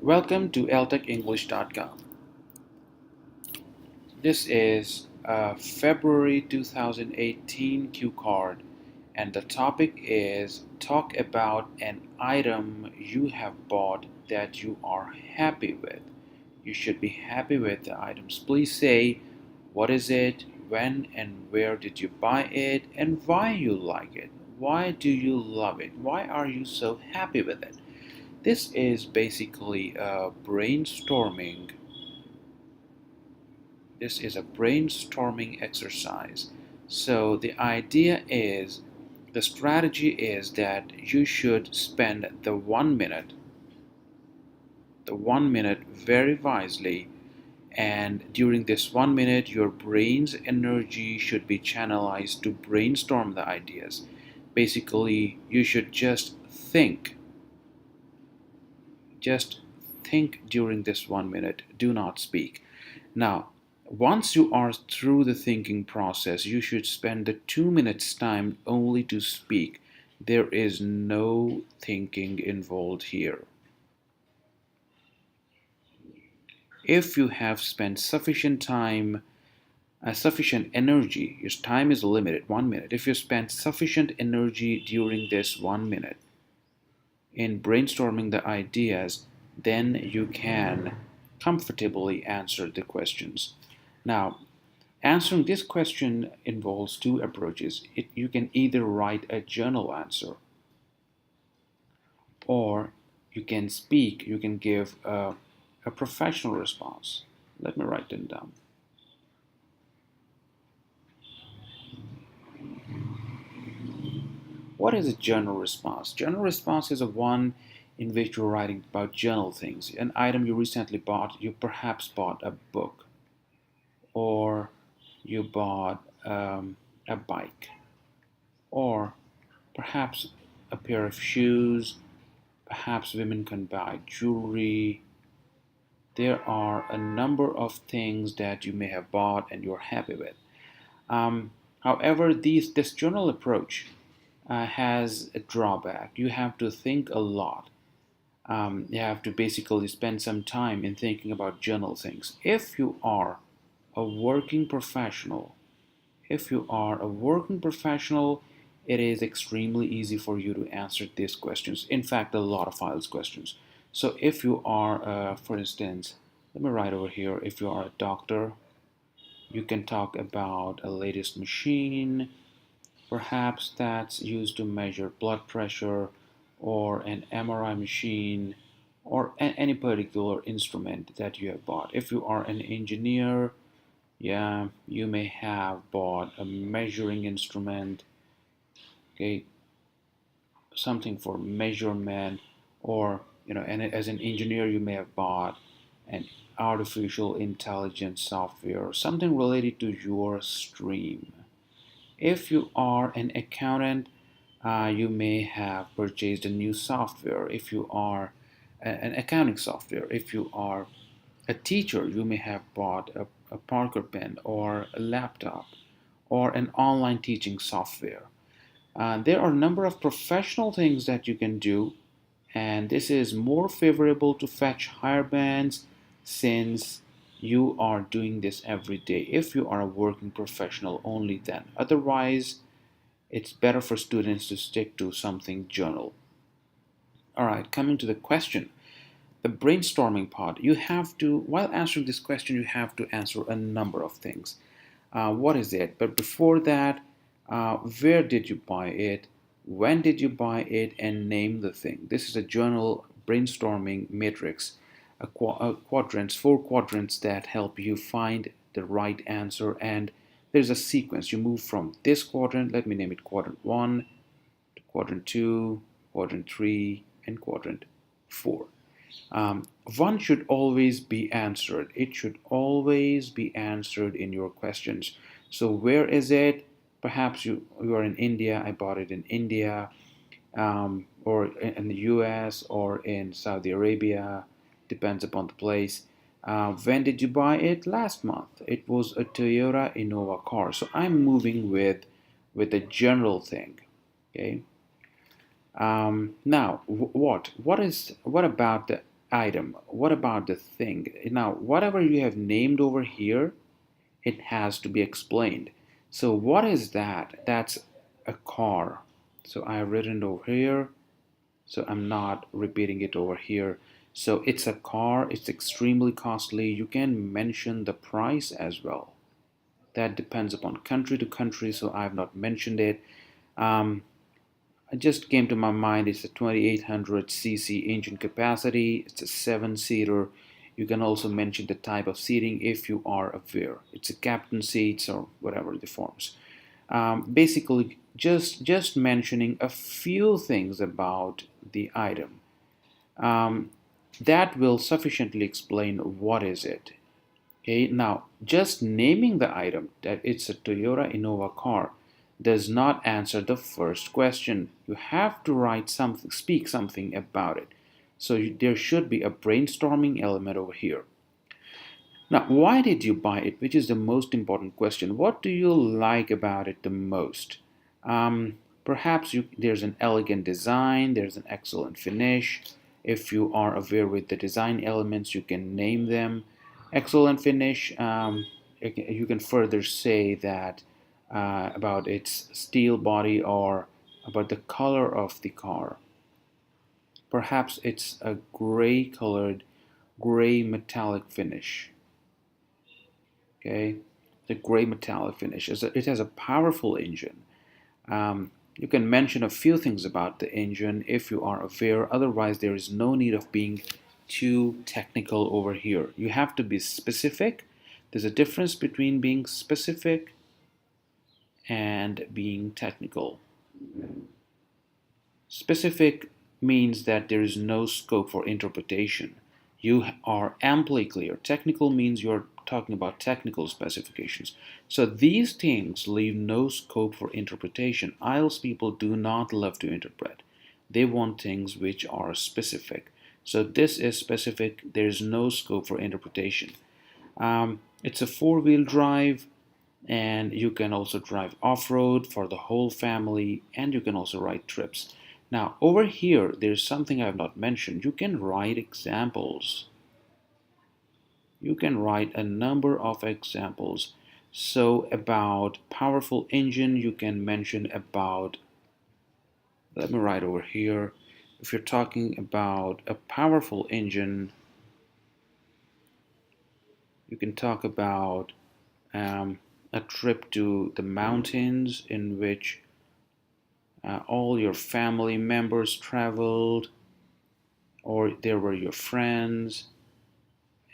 Welcome to IELTECenglish.com. This is a February 2018 cue card, and the topic is talk about an item you have bought that you are happy with. You should be happy with the items. Please say what is it, when and where did you buy it, and why you like it. Why do you love it? Why are you so happy with it? This is basically a brainstorming. This is a brainstorming exercise. So the strategy is that you should spend the 1 minute very wisely, and during this 1 minute, your brain's energy should be channelized to brainstorm the ideas. Basically, you should just think during this 1 minute, do not speak. Now, once you are through the thinking process, you should spend the 2 minutes time only to speak. There is no thinking involved here. If you have spent sufficient time, sufficient energy, your time is limited, 1 minute. If you spend sufficient energy during this 1 minute in brainstorming the ideas, then you can comfortably answer the questions. Now, answering this question involves two approaches. You can either write a journal answer, or you can speak, you can give a professional response. Let me write them down. What is a journal response? Journal response is a one in which you're writing about journal things. An item you recently bought, you perhaps bought a book, or you bought a bike, or perhaps a pair of shoes. Perhaps women can buy jewelry. There are a number of things that you may have bought and you're happy with. However, this journal approach has a drawback. You have to think a lot. You have to basically spend some time in thinking about journal things. If you are a working professional, it is extremely easy for you to answer these questions. In fact, a lot of IELTS questions. So if you are, for instance, let me write over here, if you are a doctor, you can talk about a latest machine, perhaps that's used to measure blood pressure, or an MRI machine, or any particular instrument that you have bought. If you are an engineer, yeah, you may have bought a measuring instrument, okay, something for measurement, or and as an engineer, you may have bought an artificial intelligence software, something related to your stream. If you are an accountant, you may have purchased a new software. If you are an accounting software, if you are a teacher, you may have bought a Parker pen or a laptop or an online teaching software. There are a number of professional things that you can do, and this is more favorable to fetch higher bands since you are doing this every day. If you are a working professional, only then. Otherwise, it's better for students to stick to something journal. All right, coming to the question, the brainstorming part. You have to, while answering this question, you have to answer a number of things. What is it? But before that, where did you buy it? When did you buy it? And name the thing. This is a journal brainstorming matrix, quadrants, 4 quadrants that help you find the right answer. And there's a sequence. You move from this quadrant, let me name it quadrant 1, to quadrant 2, quadrant 3, and quadrant 4. One should always be answered. It should always be answered in your questions. So where is it? Perhaps you are in India. I bought it in India, or in the US, or in Saudi Arabia. Depends upon the place. When did you buy it? Last month. It was a Toyota Innova car. So I'm moving with a general thing. Okay. Now, what about the item. What about the thing? Now, whatever you have named over here, it has to be explained. So what is that? That's a car. So I have written it over here. So I'm not repeating it over here. So it's a car. It's extremely costly. You can mention the price as well. That depends upon country to country. So I have not mentioned it. It just came to my mind. It's a 2800 cc engine capacity. It's a 7-seater. You can also mention the type of seating if you are aware. It's a captain seats or whatever the forms. Basically, just mentioning a few things about the item. That will sufficiently explain what is it. Okay, now just naming the item that it's a Toyota Innova car does not answer the first question. You have to write something, speak something about it. So there should be a brainstorming element over here. Now, why did you buy it? Which is the most important question. What do you like about it the most? Perhaps there's an elegant design, there's an excellent finish. If you are aware with the design elements, you can name them. Excellent finish, you can further say that about its steel body or about the color of the car. Perhaps it's a gray colored, gray metallic finish. Okay, the gray metallic finish. It has a powerful engine. You can mention a few things about the engine if you are aware. Otherwise, there is no need of being too technical over here. You have to be specific. There's a difference between being specific and being technical. Specific means that there is no scope for interpretation. You are amply clear. Technical means you're talking about technical specifications. So these things leave no scope for interpretation. IELTS people do not love to interpret. They want things which are specific. So this is specific. There is no scope for interpretation. It's a four-wheel drive, and you can also drive off-road for the whole family, and you can also write trips. Now, over here, there's something I have not mentioned. You can write examples. You can write a number of examples. So about powerful engine, you can mention about, let me write over here. If you're talking about a powerful engine, you can talk about a trip to the mountains in which all your family members traveled, or there were your friends,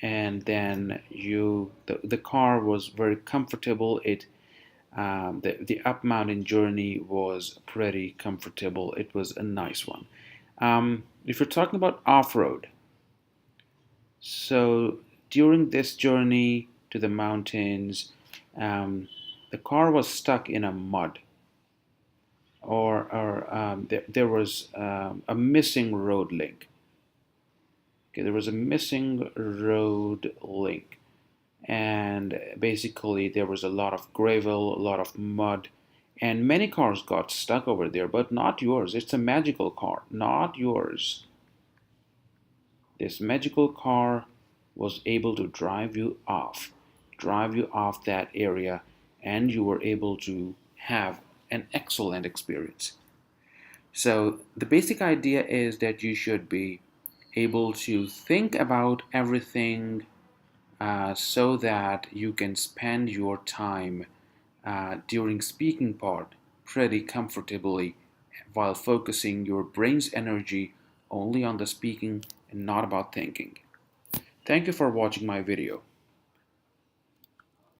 and then the car was very comfortable. The up mountain journey was pretty comfortable. It was a nice one. If you're talking about off-road, so during this journey to the mountains, the car was stuck in a mud, or there was a missing road link. Okay, there was a missing road link, and basically there was a lot of gravel, a lot of mud, and many cars got stuck over there, but not yours. It's a magical car, not yours. This magical car was able to drive you off that area, and you were able to have an excellent experience. So the basic idea is that you should be able to think about everything so that you can spend your time during speaking part pretty comfortably while focusing your brain's energy only on the speaking and not about thinking. Thank you for watching my video.